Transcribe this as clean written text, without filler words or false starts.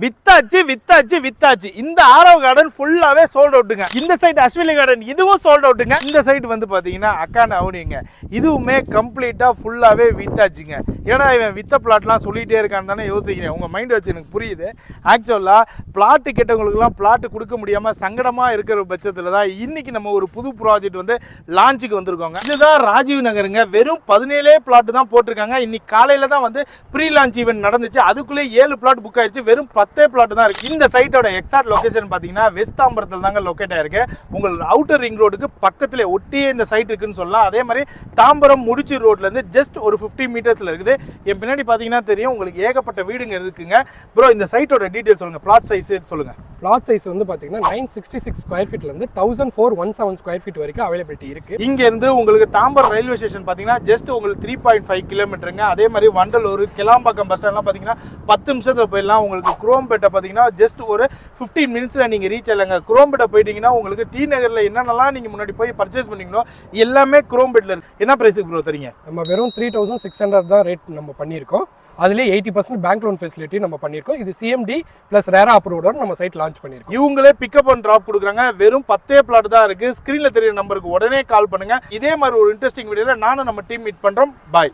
வித்தாச்சு. இந்த ஆரவ் கார்டன் ஃபுல்லாவே சோல்ட் அவுட்டுங்க. இந்த சைடு அஸ்வினி கார்டன் இதுவும் சோல்ட் அவுட்டுங்க. இந்த சைடு வந்து பாத்தீங்கன்னா அக்கான அவனிங்க இதுவுமே கம்ப்ளீட்டா ஃபுல்லாவே வித்தாச்சுங்க. ஏன்னா இவன் வித்த பிளாட்லாம் சொல்லிட்டே இருக்கான்னு தானே யோசிக்கிறேன். உங்க மைண்ட் வச்சு எனக்கு புரியுது. ஆக்சுவலா பிளாட் கேட்டவங்களுக்குலாம் பிளாட் கொடுக்க முடியாம சங்கடமா இருக்கிற பட்சத்துல தான் இன்னைக்கு நம்ம ஒரு புது ப்ராஜெக்ட் வந்து லான்ச்சுக்கு வந்திருக்கோங்க. இதுதான் ராஜீவ் நகருங்க. வெறும் 17 பிளாட் தான் போட்டிருக்காங்க. இன்னைக்கு காலையில தான் வந்து ப்ரீ லான்ச் ஈவென்ட் நடந்துச்சு. அதுக்குள்ளே 7 பிளாட் புக் ஆயிடுச்சு. வெறும் 10 பிளாட் தான் இருக்கு. இந்த சைட்டோட எக்ஸாக்ட் லொகேஷன் பாத்தீங்கன்னா வெஸ்ட் தாம்பரத்தில் தாங்க லொகேட் ஆயிருக்கு. உங்களுக்கு அவுட்டர் ரிங் ரோடுக்கு பக்கத்துல ஒட்டியே இந்த சைட் இருக்குன்னு சொல்லலாம். அதே மாதிரி தாம்பரம் முடிச்சு ரோட்ல இருந்து ஜஸ்ட் ஒரு 50 மீட்டர்ஸ்ல இருக்குது. என் பின்னாடி பாத்தீங்கன்னா தெரியும் உங்களுக்கு ஏகப்பட்ட வீடுங்க இருக்குங்க. ப்ரோ இந்த சைட்டோட டீடைல் சொல்லுங்க. பிளாட் சைஸ் சொல்லுங்க. பிளாட் சைஸ் வந்து பாத்தீங்கன்னா 966 ஸ்கொயர் ஃபீட்ல இருந்து 1417 ஸ்கொயர் ஃபீட் வரைக்கும் அவைலபிலிட்டி இருக்கு. இங்க இருந்து உங்களுக்கு தாம்பரம் ரயில்வே ஸ்டேஷன் பாத்தீங்கன்னா ஜஸ்ட் உங்களுக்கு 3.5 கிலோமீட்டருங்க. அதே மாதிரி வண்டலூர் கிளாம்பாக்கம் பஸ் ஸ்டாண்ட்லாம் பாத்தீங்கன்னா 10 நிமிஷத்துல போயிடலாம். உங்களுக்கு குரோம்பேட்டை பாத்தீங்கன்னா ஜஸ்ட் ஒரு 15 மினிட்ஸ்ல நீங்க ரீச் ஆகலாங்க. குரோம்பேட்டை போயிட்டீங்கன்னா உங்களுக்கு டி நகர்ல என்னென்னலாம் நீங்க முன்னாடி போய் பர்ச்சேஸ் பண்ணீங்களோ எல்லாமே குரோம்பேட்ல இருக்கு. என்ன பிரைஸுக்கு ப்ரோ தரீங்க? நம்ம வெறும் 3600 தான் ரேட் நம்ம பண்ணியிருக்கோம். அதுலேயே 80% பேங்க் லோன் ஃபெசிலிட்டி நம்ம பண்ணியிருக்கோம். இது சிஎம்டி ப்ளஸ் ரேரா அப்ரூவோட நம்ம சைட் லான்ச் பண்ணியிருக்கோம். இவங்களே பிக்கப் அண்ட் ட்ராப் கொடுக்குறாங்க. வெறும் 10 பிளாட் தான் இருக்கு. ஸ்கிரீன்ல தெரியுற நம்பருக்கு உடனே கால் பண்ணுங்க. இதே மாதிரி ஒரு இன்ட்ரெஸ்டிங் வீடியோல நானும் நம்ம டீம் மீட் பண்றோம். பாய்.